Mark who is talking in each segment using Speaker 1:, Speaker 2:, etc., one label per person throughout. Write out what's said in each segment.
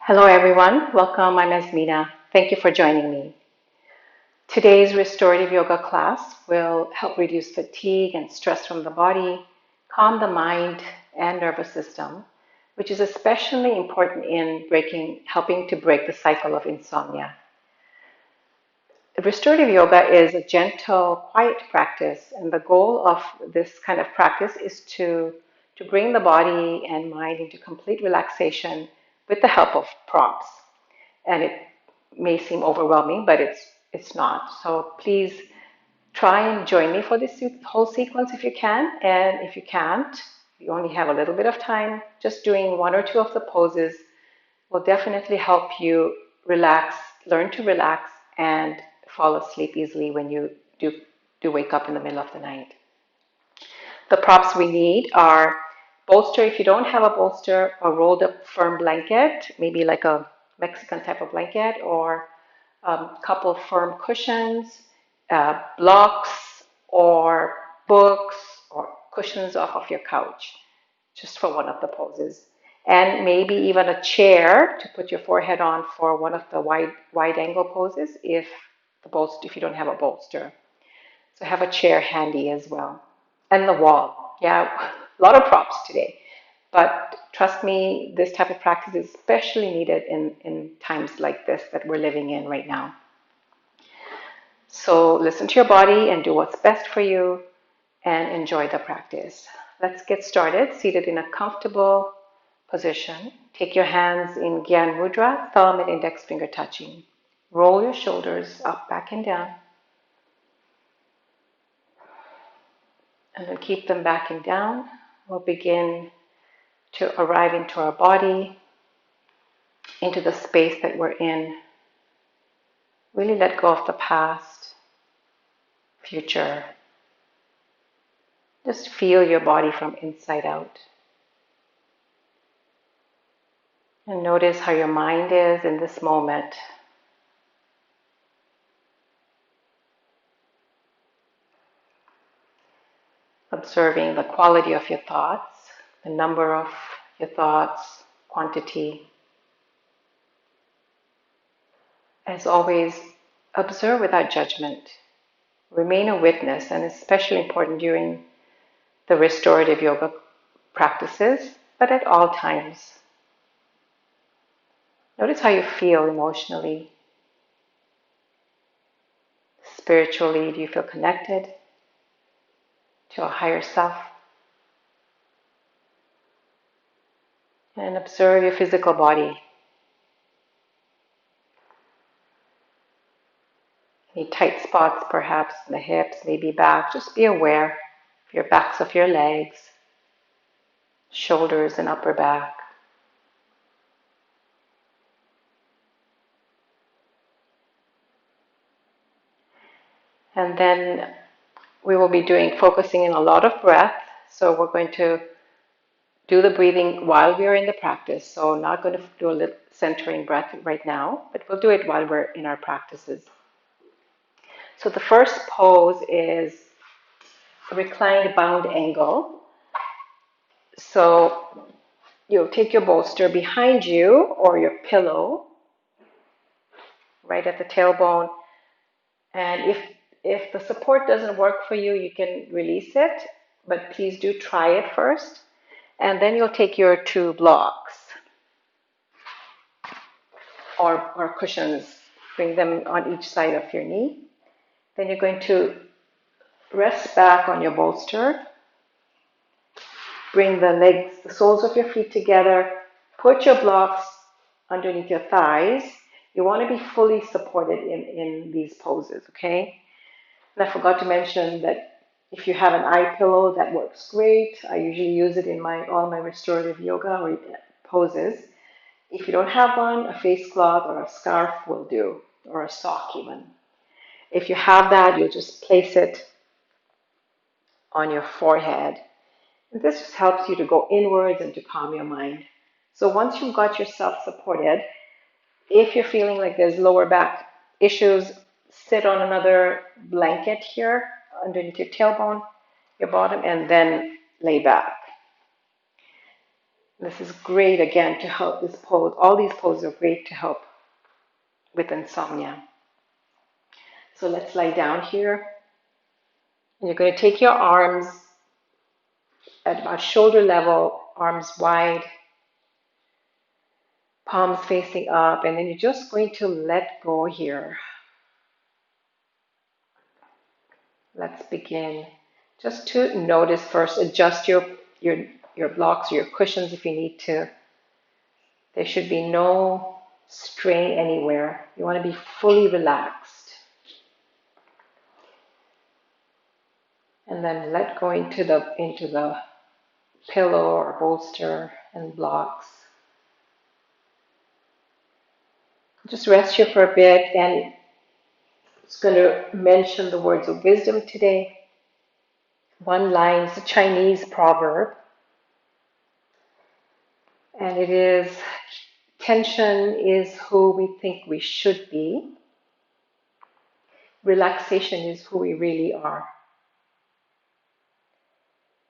Speaker 1: Hello everyone, welcome. I'm Azmina. Thank you for joining me. Today's restorative yoga class will help reduce fatigue and stress from the body, calm the mind and nervous system, which is especially important in helping to break the cycle of insomnia. Restorative yoga is a gentle, quiet practice, and the goal of this kind of practice is to bring the body and mind into complete relaxation with the help of prompts. And it may seem overwhelming, but it's not. So please try and join me for this whole sequence if you can. And if you can't, you only have a little bit of time, just doing one or two of the poses will definitely help you relax, learn to relax, and fall asleep easily when you do wake up in the middle of the night. The props we need are bolster. If you don't have a bolster, a rolled up firm blanket, maybe like a Mexican type of blanket, or a couple of firm cushions, blocks, or books, or cushions off of your couch, just for one of the poses. And maybe even a chair to put your forehead on for one of the wide angle poses if you don't have a bolster. So have a chair handy as well. And the wall. Yeah, a lot of props today. But trust me, this type of practice is especially needed in times like this that we're living in right now. So listen to your body and do what's best for you and enjoy the practice. Let's get started. Seated in a comfortable position. Take your hands in Gyan Mudra, thumb and index finger touching. Roll your shoulders up, back, and down. And then keep them back and down. We'll begin to arrive into our body, into the space that we're in. Really let go of the past, future. Just feel your body from inside out. And notice how your mind is in this moment. Observing the quality of your thoughts, the number of your thoughts, quantity. As always, observe without judgment. Remain a witness, and especially important during the restorative yoga practices, but at all times. Notice how you feel emotionally. Spiritually, do you feel connected to a higher self? And observe your physical body. Any tight spots, perhaps in the hips, maybe back. Just be aware of your backs of your legs, shoulders and upper back. And then we will be focusing in a lot of breath. So we're going to do the breathing while we are in the practice. So not going to do a little centering breath right now, but we'll do it while we're in our practices. So the first pose is a reclined bound angle. So you'll take your bolster behind you or your pillow right at the tailbone. And if the support doesn't work for you, you can release it, but please do try it first. And then you'll take your two blocks or cushions, bring them on each side of your knee. Then you're going to rest back on your bolster. Bring the soles of your feet together. Put your blocks underneath your thighs. You want to be fully supported in these poses, okay? And I forgot to mention that if you have an eye pillow, that works great. I usually use it in all my restorative yoga poses. If you don't have one, a face cloth or a scarf will do, or a sock even. If you have that, you'll just place it on your forehead. And this just helps you to go inwards and to calm your mind. So once you've got yourself supported, if you're feeling like there's lower back issues, sit on another blanket here underneath your tailbone, your bottom, and then lay back. This is great again to help this pose. All these poses are great to help with insomnia. So let's lie down here. And you're going to take your arms at about shoulder level, arms wide, palms facing up, and then you're just going to let go here. Let's begin. Just to notice first, adjust your blocks or your cushions if you need to. There should be no strain anywhere. You want to be fully relaxed. And then let go into the pillow or bolster and blocks. Just rest here for a bit, and I'm just going to mention the words of wisdom today. One line is a Chinese proverb, and it is, tension is who we think we should be. Relaxation is who we really are.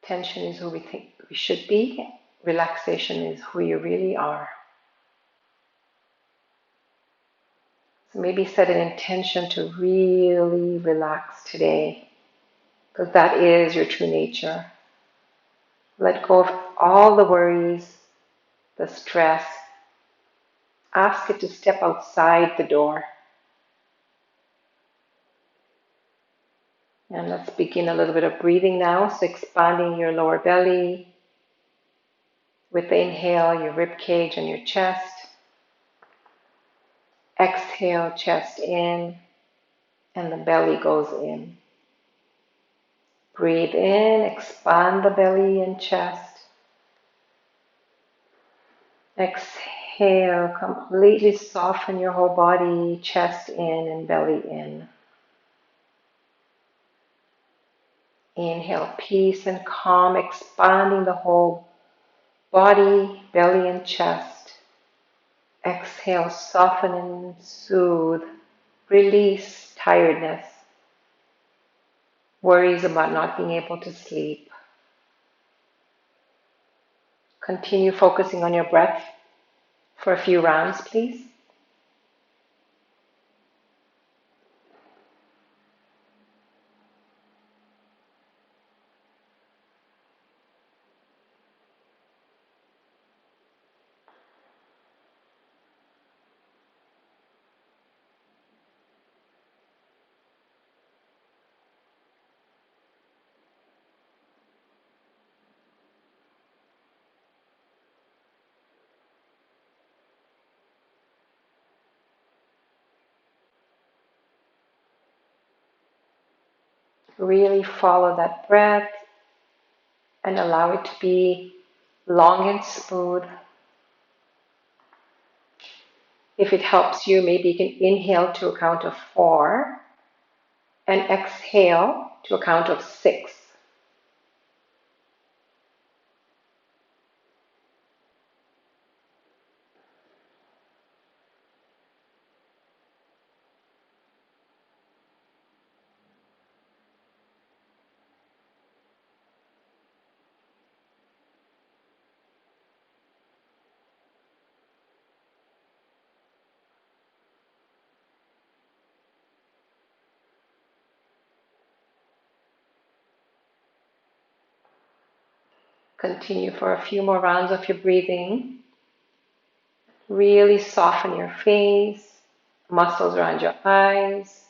Speaker 1: Tension is who we think we should be. Relaxation is who you really are. So maybe set an intention to really relax today, because that is your true nature. Let go of all the worries, the stress. Ask it to step outside the door. And let's begin a little bit of breathing now. So expanding your lower belly. With the inhale, your rib cage and your chest. Exhale, chest in, and the belly goes in. Breathe in, expand the belly and chest. Exhale, completely soften your whole body, chest in and belly in. Inhale, peace and calm, expanding the whole body, belly and chest. Exhale, soften and soothe. Release tiredness, worries about not being able to sleep. Continue focusing on your breath for a few rounds, please. Really follow that breath and allow it to be long and smooth. If it helps you, maybe you can inhale to a count of 4 and exhale to a count of 6. Continue for a few more rounds of your breathing. Really soften your face, muscles around your eyes.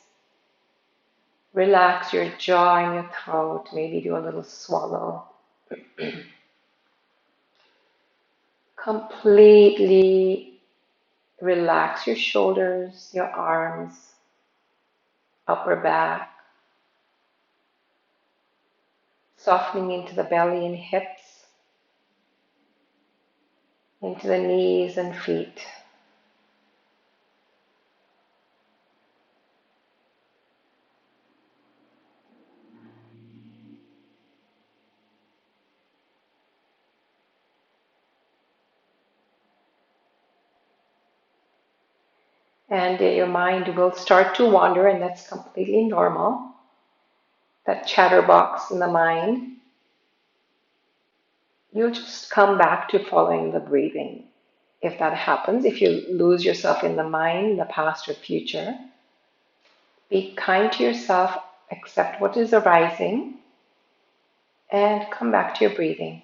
Speaker 1: Relax your jaw and your throat. Maybe do a little swallow. Completely relax your shoulders, your arms, upper back. Softening into the belly and hips, into the knees and feet. And your mind will start to wander, and that's completely normal. That chatterbox in the mind. you'll just come back to following the breathing. If that happens, if you lose yourself in the mind, the past or future, be kind to yourself, accept what is arising, and come back to your breathing.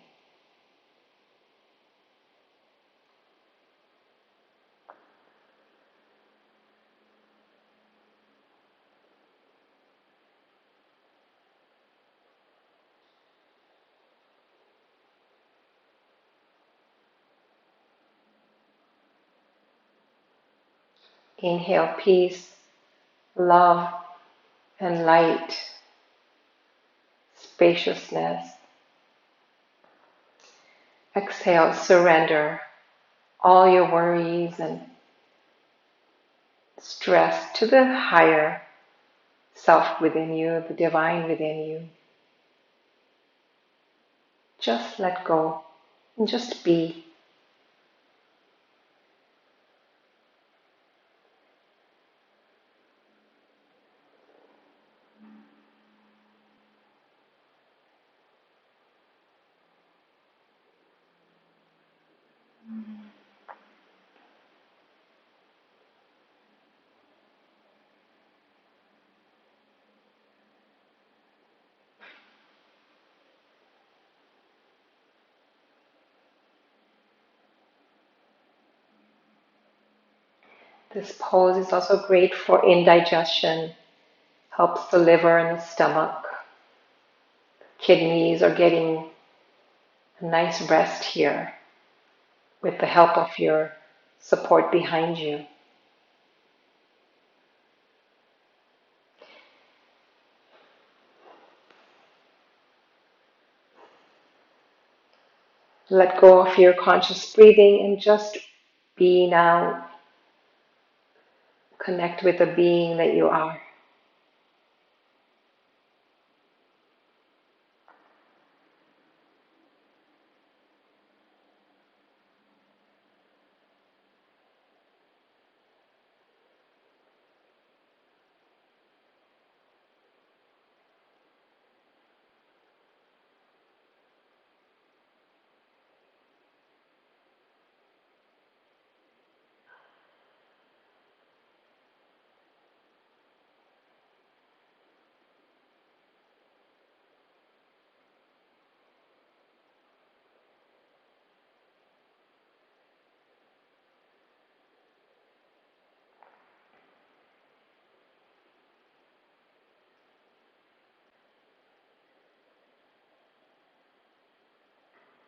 Speaker 1: Inhale peace, love, and light, spaciousness. Exhale, surrender all your worries and stress to the higher self within you, the divine within you. Just let go and just be. This pose is also great for indigestion, helps the liver and the stomach. Kidneys are getting a nice rest here with the help of your support behind you. Let go of your conscious breathing and just be now. Connect with the being that you are.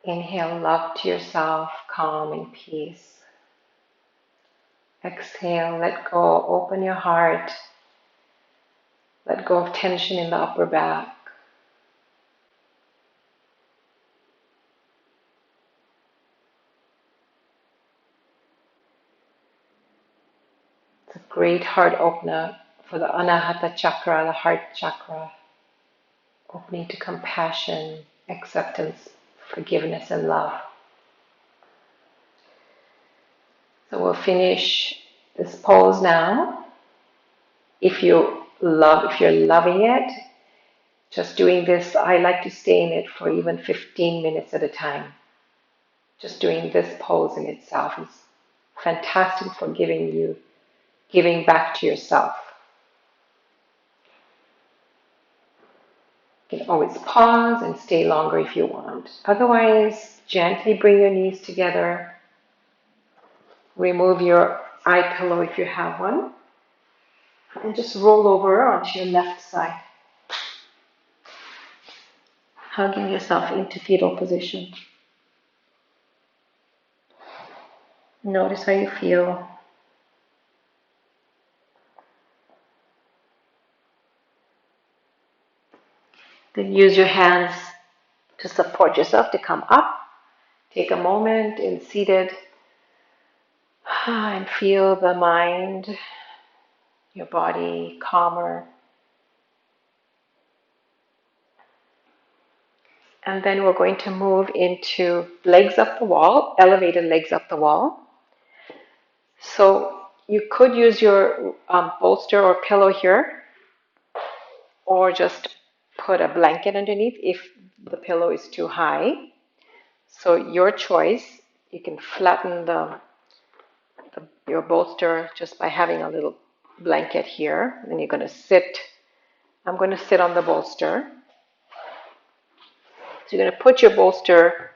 Speaker 1: Inhale love to yourself, calm and peace. Exhale, let go, open your heart. Let go of tension in the upper back. It's a great heart opener for the Anahata chakra, the heart chakra. Opening to compassion, acceptance, forgiveness, and love. So we'll finish this pose now. If you're loving it, just doing this, I like to stay in it for even 15 minutes at a time. Just doing this pose in itself is fantastic for giving back to yourself. You can always pause and stay longer if you want. Otherwise, gently bring your knees together. Remove your eye pillow if you have one. And just roll over onto your left side. Hugging yourself into fetal position. Notice how you feel. Then use your hands to support yourself to come up. Take a moment in seated and feel the mind, your body calmer. And then we're going to move into legs up the wall, elevated legs up the wall. So you could use your bolster or pillow here, or just put a blanket underneath if the pillow is too high. So your choice, you can flatten your bolster just by having a little blanket here. And you're going to sit, I'm going to sit on the bolster. So you're going to put your bolster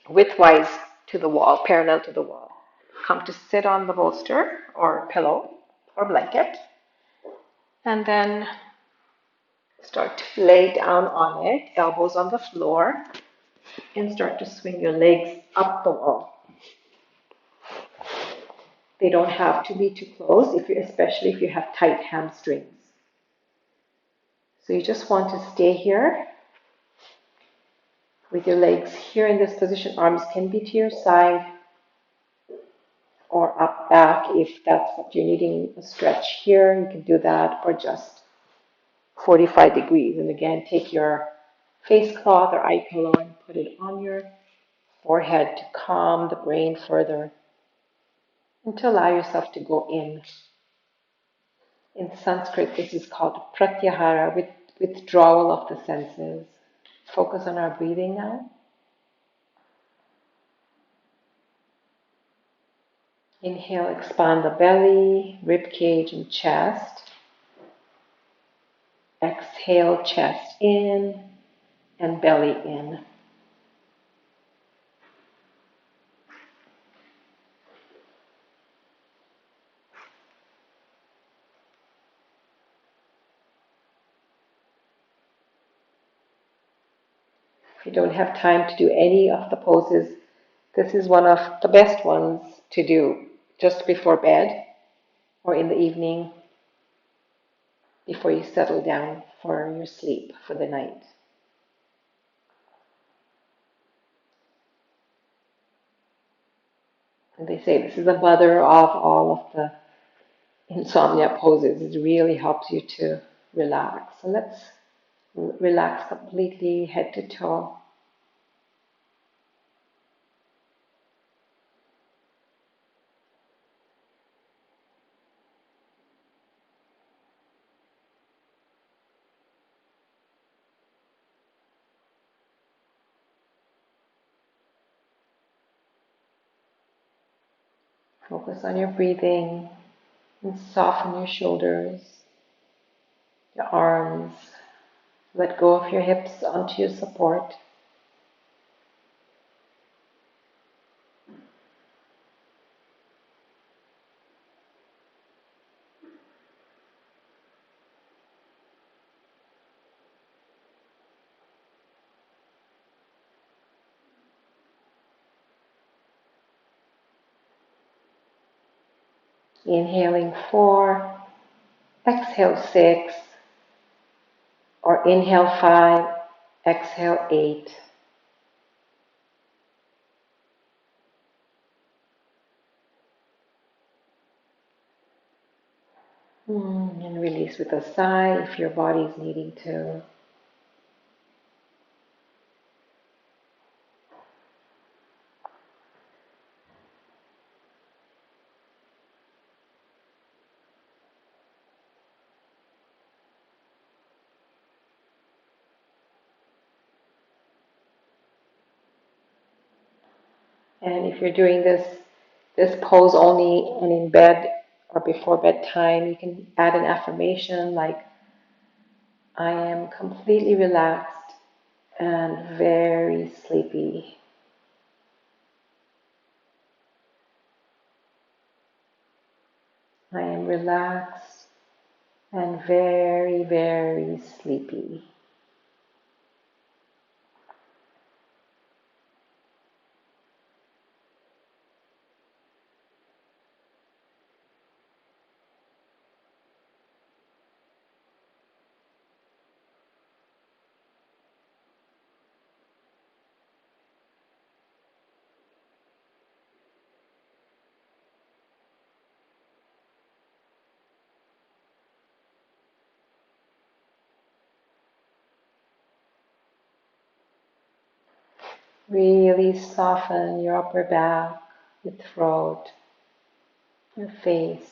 Speaker 1: widthwise to the wall, parallel to the wall. Come to sit on the bolster or pillow or blanket. And then start to lay down on it, elbows on the floor, and start to swing your legs up the wall. They don't have to be too close, especially if you have tight hamstrings. So you just want to stay here with your legs here in this position. Arms can be to your side or up back if that's what you're needing a stretch here. You can do that, or just 45 degrees. And again, take your face cloth or eye pillow and put it on your forehead to calm the brain further and to allow yourself to go in. In Sanskrit, this is called pratyahara, withdrawal of the senses. Focus on our breathing now. Inhale, expand the belly, rib cage, and chest. Exhale, chest in and belly in. If you don't have time to do any of the poses, this is one of the best ones to do just before bed or in the evening before you settle down for your sleep for the night. And they say this is the mother of all of the insomnia poses. It really helps you to relax. So let's relax completely, head to toe. Focus on your breathing and soften your shoulders, your arms. Let go of your hips onto your support. Inhaling 4, exhale 6, or inhale 5, exhale 8. And release with a sigh if your body is needing to. And if you're doing this pose only and in bed or before bedtime, you can add an affirmation like, I am completely relaxed and very sleepy. I am relaxed and very, very sleepy. Really soften your upper back, your throat, your face.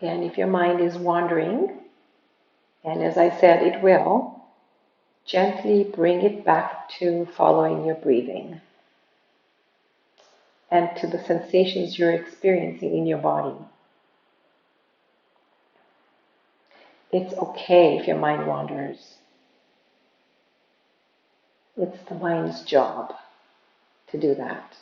Speaker 2: And if your mind is wandering, and as I said, it will, gently bring it back to following your breathing and to the sensations you're experiencing in your body. It's okay if your mind wanders. It's the mind's job to do that.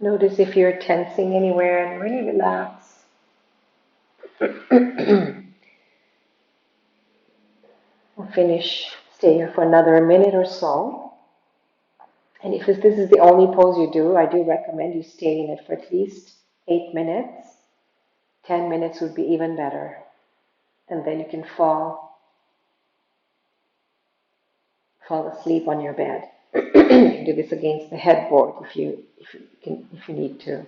Speaker 2: Notice if you're tensing anywhere and really relax. We'll stay here for another minute or so. And if this is the only pose you do, I do recommend you stay in it for at least 8 minutes. 10 minutes would be even better. And then you can fall asleep on your bed. You can do this against the headboard if you need to.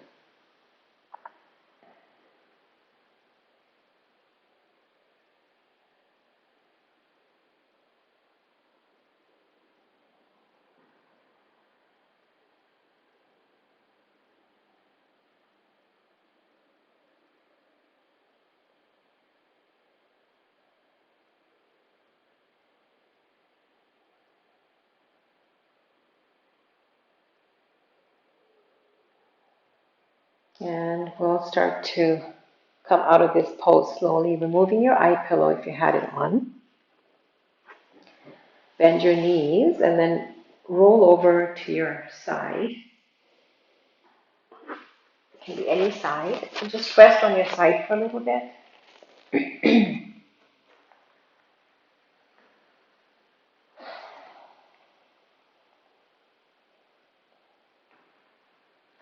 Speaker 2: And we'll start to come out of this pose slowly, removing your eye pillow if you had it on. Bend your knees and then roll over to your side. It can be any side. And just rest on your side for a little bit.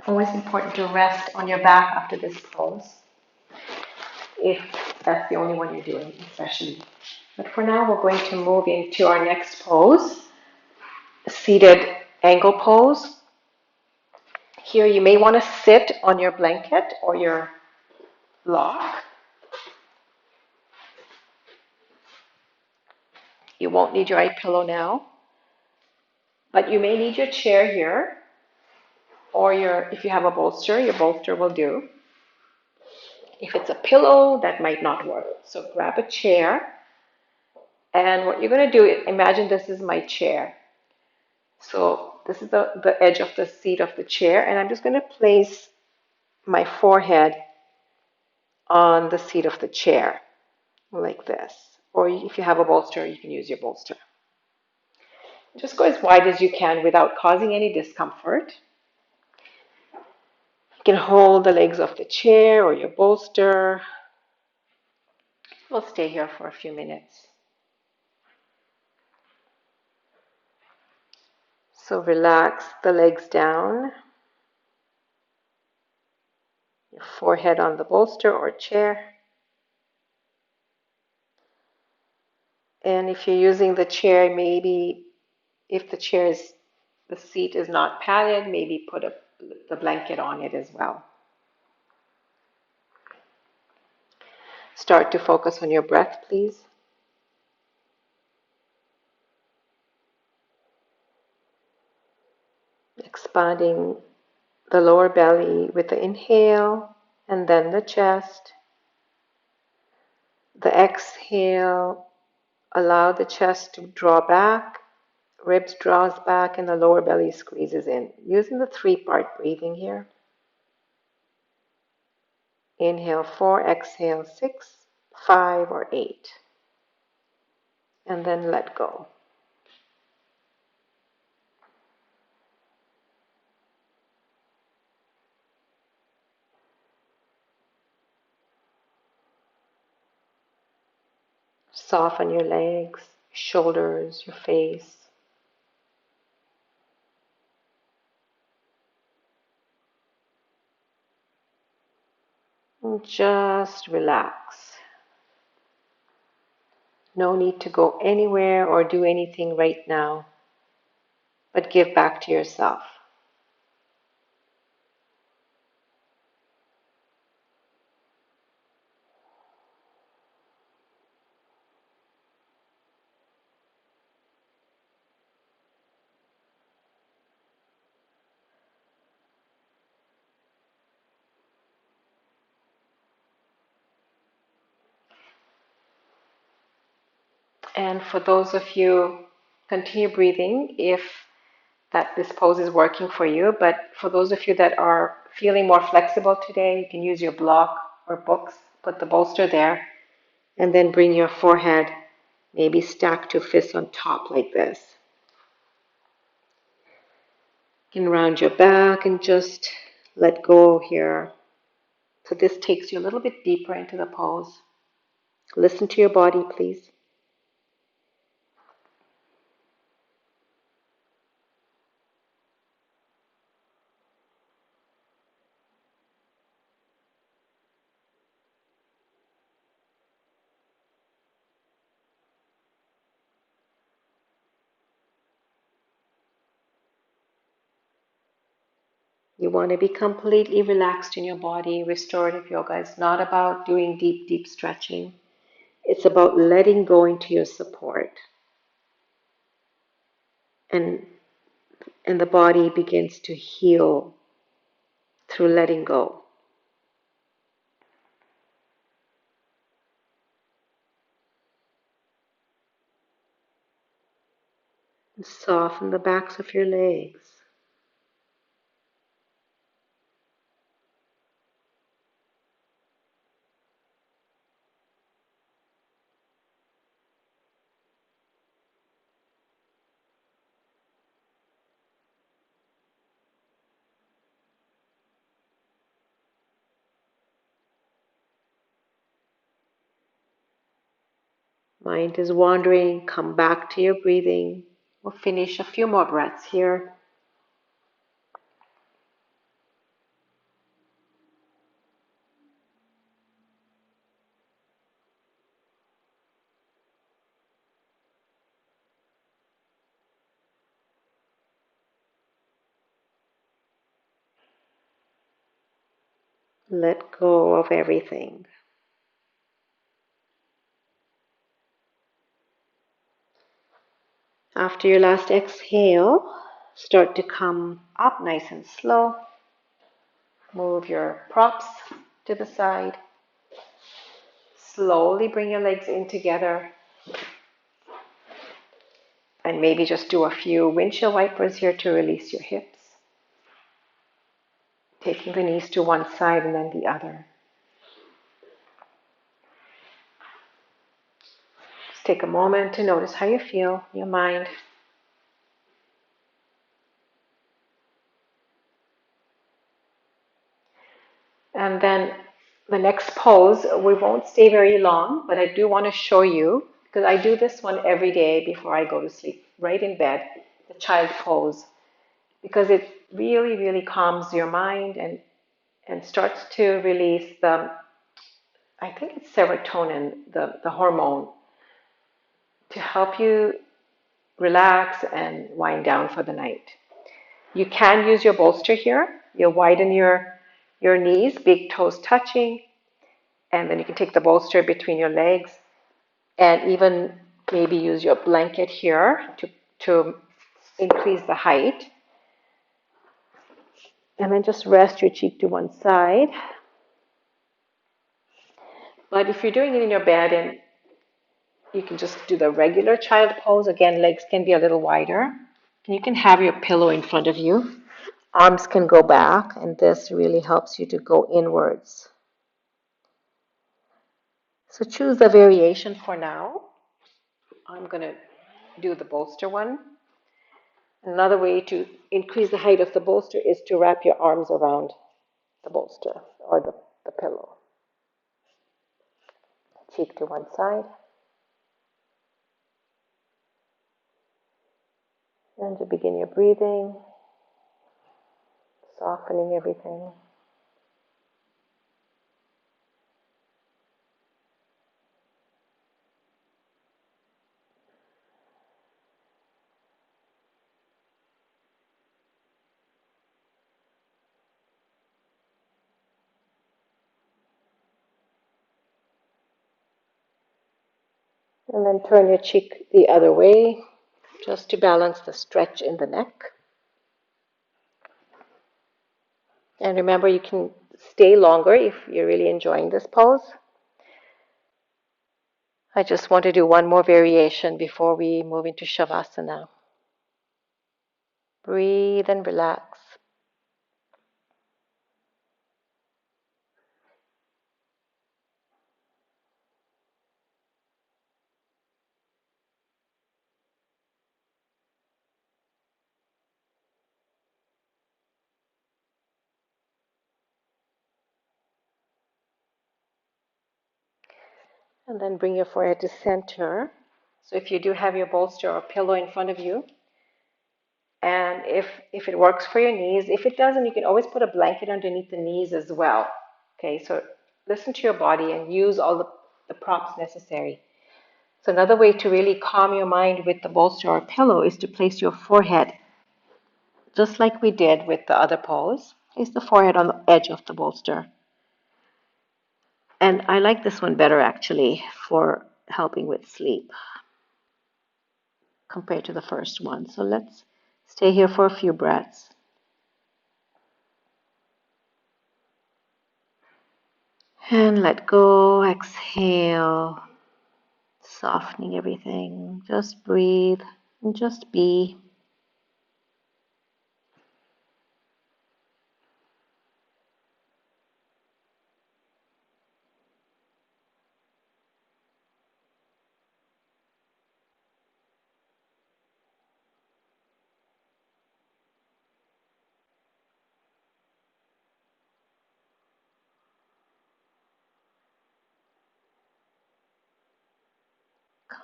Speaker 2: Always important to rest on your back after this pose, if that's the only one you're doing, especially. But for now, we're going to move into our next pose, seated angle pose. Here, you may want to sit on your blanket or your block. You won't need your eye pillow now, but you may need your chair here, or if you have a bolster, your bolster will do. If it's a pillow, that might not work. So grab a chair, and what you're going to do, imagine this is my chair. So this is the edge of the seat of the chair, and I'm just going to place my forehead on the seat of the chair, like this. Or if you have a bolster, you can use your bolster. Just go as wide as you can without causing any discomfort. You can hold the legs of the chair or your bolster. We'll stay here for a few minutes. So relax the legs down, your forehead on the bolster or chair. And if you're using the chair, maybe if the seat is not padded, maybe put the blanket on it as well. Start to focus on your breath, please. Expanding the lower belly with the inhale and then the chest. The exhale Allow the chest to draw back, ribs draws back, and the lower belly squeezes in. Using the 3-part breathing here. Inhale 4, exhale 6, 5, or 8. And then let go. Soften your legs, shoulders, your face. And just relax. No need to go anywhere or do anything right now, but give back to yourself. And for those of you, continue breathing if this pose is working for you. But for those of you that are feeling more flexible today, you can use your block or books, put the bolster there, and then bring your forehead, maybe stack 2 fists on top like this. You can round your back and just let go here. So this takes you a little bit deeper into the pose. Listen to your body, please. You want to be completely relaxed in your body. Restorative yoga is not about doing deep, deep stretching. It's about letting go into your support. And the body begins to heal through letting go. And soften the backs of your legs. Mind is wandering, come back to your breathing. We'll finish a few more breaths here. Let go of everything. After your last exhale, start to come up nice and slow. Move your props to the side. Slowly bring your legs in together. And maybe just do a few windshield wipers here to release your hips. Taking the knees to one side and then the other. Just take a moment to notice how you feel, your mind. And then the next pose, we won't stay very long, but I do want to show you, because I do this one every day before I go to sleep, right in bed, the child pose, because it really, really calms your mind and starts to release I think it's serotonin, the hormone, to help you relax and wind down for the night. You can use your bolster here. You'll widen your knees, big toes touching, and then you can take the bolster between your legs and even maybe use your blanket here to increase the height. And then just rest your cheek to one side. But if you're doing it in your bed and you can just do the regular child pose. Again, legs can be a little wider. You can have your pillow in front of you. Arms can go back, and this really helps you to go inwards. So choose the variation for now. I'm going to do the bolster one. Another way to increase the height of the bolster is to wrap your arms around the bolster or the pillow. Cheek to one side. And to begin your breathing, softening everything. And then turn your cheek the other way, just to balance the stretch in the neck. And remember, you can stay longer if you're really enjoying this pose. I just want to do one more variation before we move into Shavasana. Breathe and relax. And then bring your forehead to center. So if you do have your bolster or pillow in front of you, and if it works for your knees, if it doesn't, you can always put a blanket underneath the knees as well. Okay, so listen to your body and use all the props necessary. So another way to really calm your mind with the bolster or pillow is to place your forehead, just like we did with the other pose. Place the forehead on the edge of the bolster. And I like this one better actually for helping with sleep compared to the first one. So let's stay here for a few breaths. And let go, exhale, softening everything. Just breathe and just be.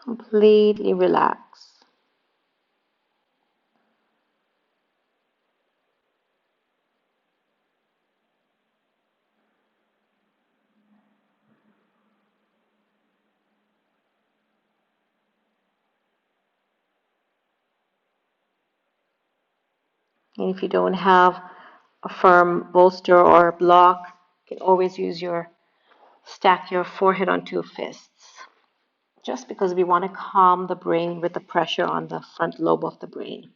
Speaker 2: Completely relax. And if you don't have a firm bolster or block, you can always stack your forehead on two fists. Just because we want to calm the brain with the pressure on the front lobe of the brain.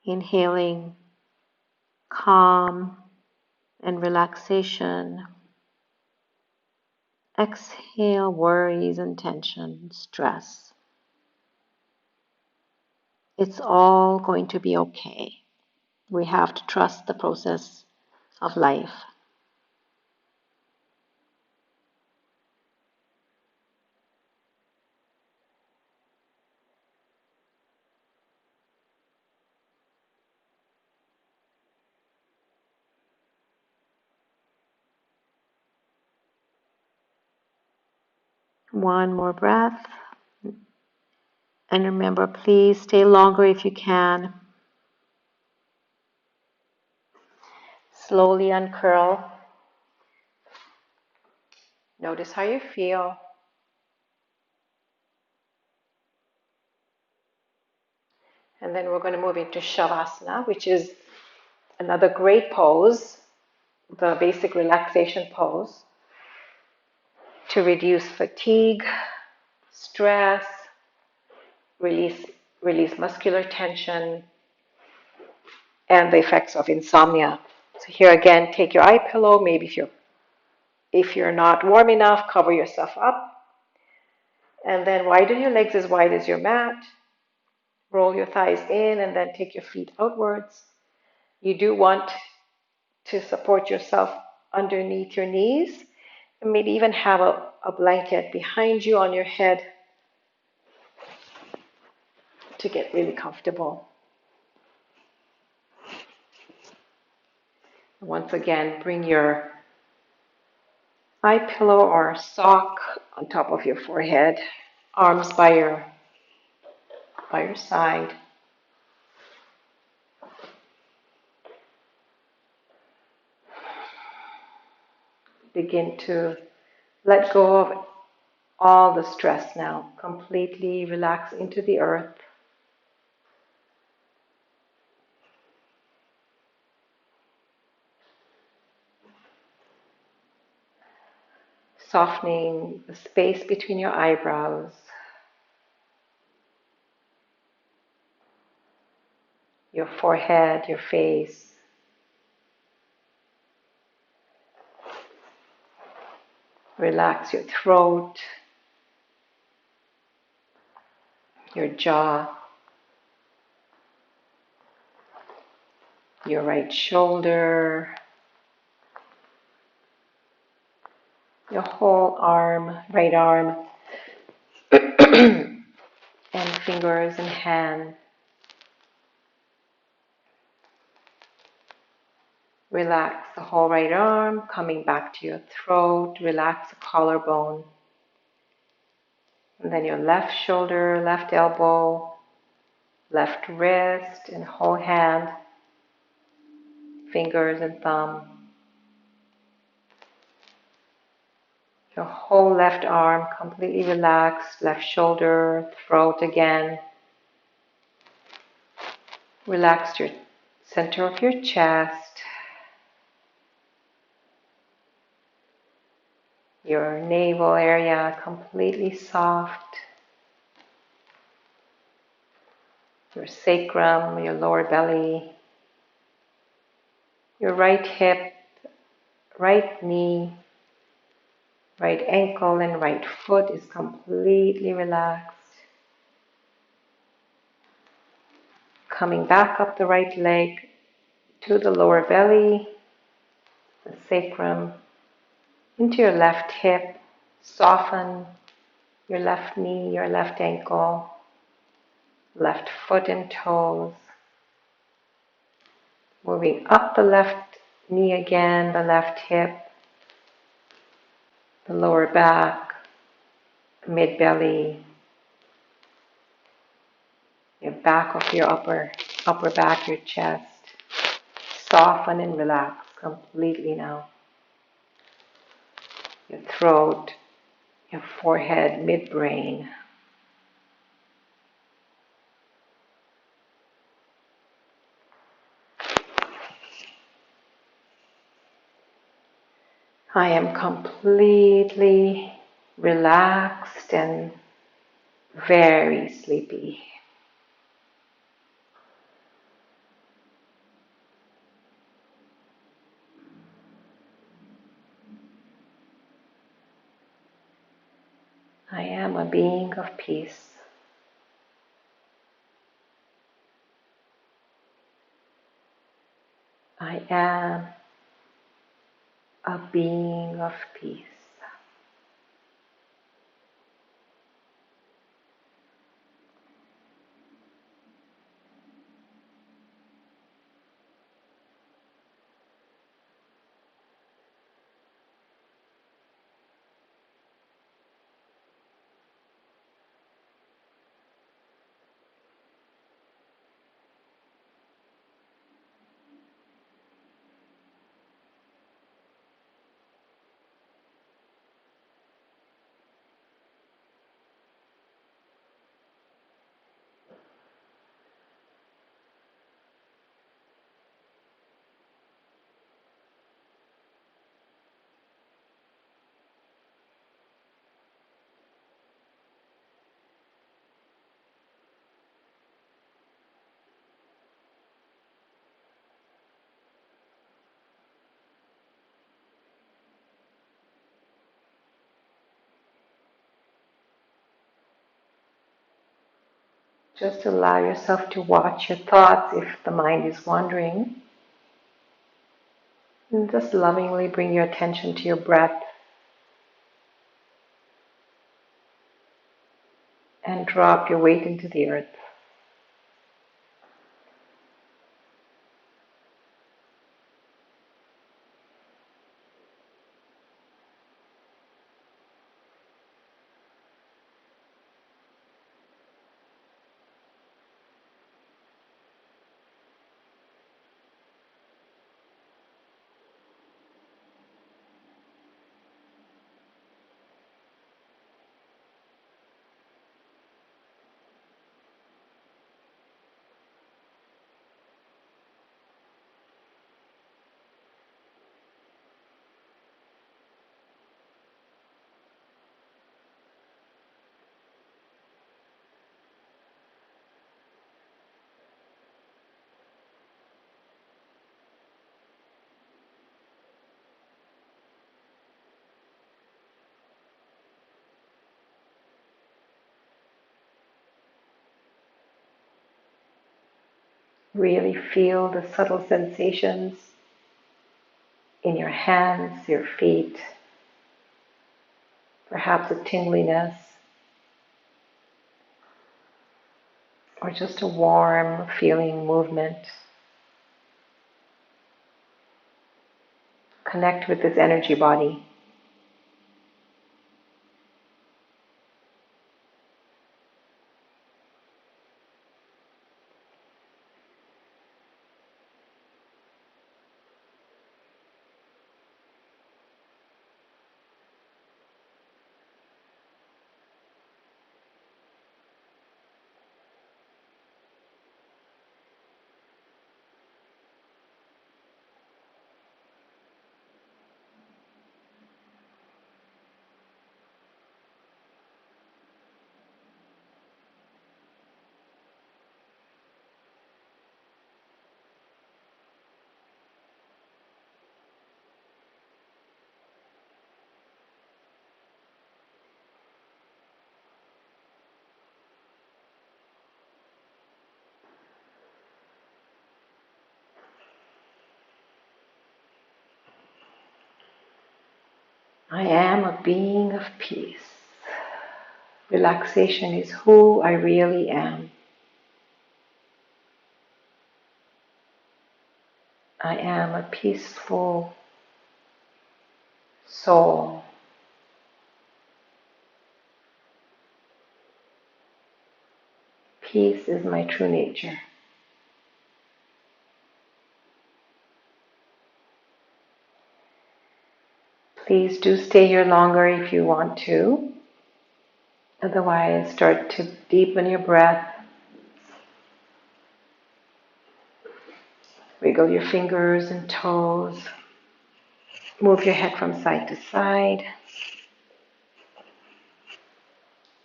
Speaker 2: Inhaling calm and relaxation. Exhale worries and tension, stress. It's all going to be okay. We have to trust the process of life. One more breath. And remember, please stay longer if you can. Slowly uncurl. Notice how you feel. And then we're going to move into Shavasana, which is another great pose, the basic relaxation pose, to reduce fatigue, stress, release muscular tension, and the effects of insomnia. So here again, take your eye pillow. Maybe if you're If you're not warm enough, cover yourself up. And then widen your legs as wide as your mat. Roll your thighs in and then take your feet outwards. You do want to support yourself underneath your knees. And maybe even have a blanket behind you on your head to get really comfortable. Once again, bring your eye pillow or sock on top of your forehead, arms by your side. Begin to let go of all the stress now. Completely relax into the earth. Softening the space between your eyebrows. Your forehead, your face. Relax your throat, your jaw, your right shoulder, your whole arm, right arm, and fingers and hands. Relax the whole right arm, coming back to your throat. Relax the collarbone. And then your left shoulder, left elbow, left wrist, and whole hand, fingers and thumb. Your whole left arm completely relaxed, left shoulder, throat again. Relax your center of your chest, your navel area completely soft, your sacrum, your lower belly, your right hip, right knee, right ankle and right foot is completely relaxed. Coming back up the right leg to the lower belly, the sacrum, into your left hip. Soften your left knee, your left ankle, left foot and toes. Moving up the left knee again, the left hip, the lower back, mid-belly, your back of your upper back, your chest. Soften and relax completely now. Your throat, your forehead, midbrain. I am completely relaxed and very sleepy. I am a being of peace. I am a being of peace. Just allow yourself to watch your thoughts if the mind is wandering. And just lovingly bring your attention to your breath and drop your weight into the earth. Really feel the subtle sensations in your hands, your feet, perhaps a tingliness, or just a warm feeling movement. Connect with this energy body. I am a being of peace. Relaxation is who I really am. I am a peaceful soul. Peace is my true nature. Please do stay here longer if you want to. Otherwise, start to deepen your breath. Wiggle your fingers and toes. Move your head from side to side.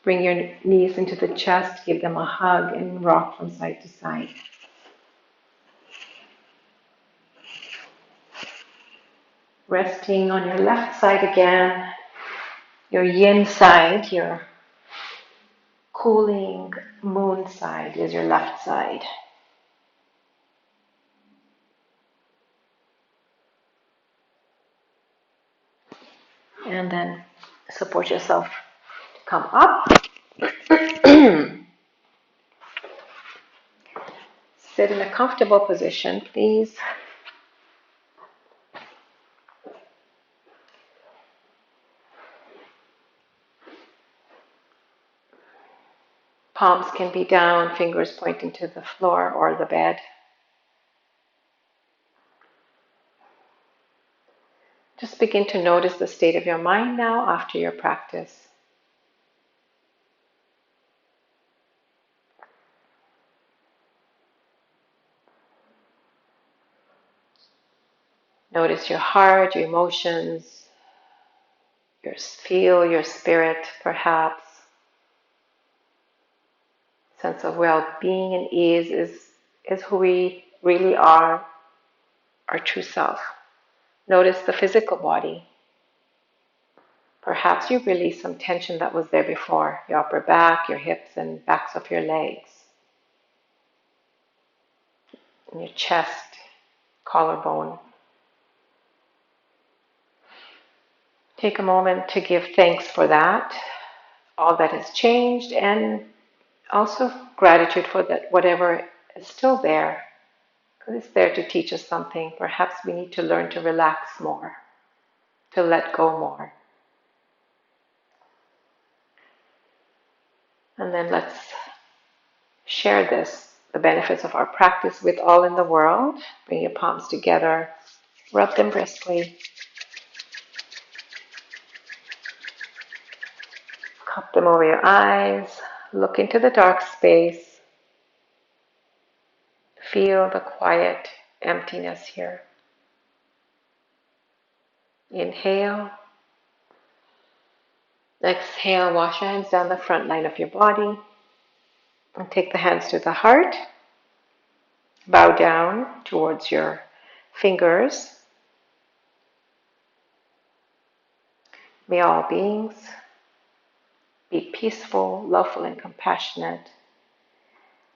Speaker 2: Bring your knees into the chest, give them a hug, and rock from side to side. Resting on your left side again, your yin side, your cooling moon side is your left side. And then support yourself to come up. Sit in a comfortable position, please. Palms can be down, fingers pointing to the floor or the bed. Just begin to notice the state of your mind now after your practice. Notice your heart, your emotions, your spirit, perhaps. Sense of well-being and ease is who we really are, our true self. Notice the physical body. Perhaps you release some tension that was there before, your upper back, your hips, and backs of your legs.
Speaker 1: in your chest, collarbone. Take a moment to give thanks for that, all that has changed, and also gratitude for that whatever is still there, because it's there to teach us something. Perhaps we need to learn to relax more, to let go more. And then let's share this, the benefits of our practice, with all in the world. Bring your palms together, rub them briskly, cup them over your eyes, look into the dark space, feel the quiet emptiness here. Inhale. Exhale, wash your hands down the front line of your body. And take the hands to the heart. Bow down towards your fingers. May all beings be peaceful, loveful, and compassionate.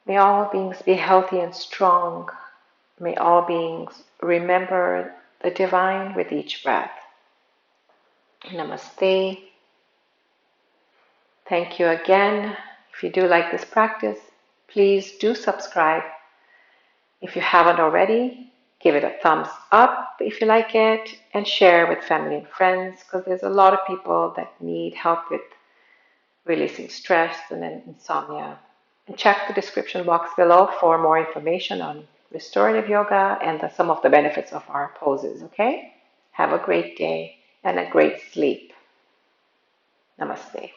Speaker 1: May all beings be healthy and strong. May all beings remember the divine with each breath. Namaste. Thank you again. If you do like this practice, please do subscribe. If you haven't already, give it a thumbs up if you like it, and share with family and friends, because there's a lot of people that need help with releasing stress and then insomnia. And check the description box below for more information on restorative yoga and some of the benefits of our poses, okay? Have a great day and a great sleep. Namaste.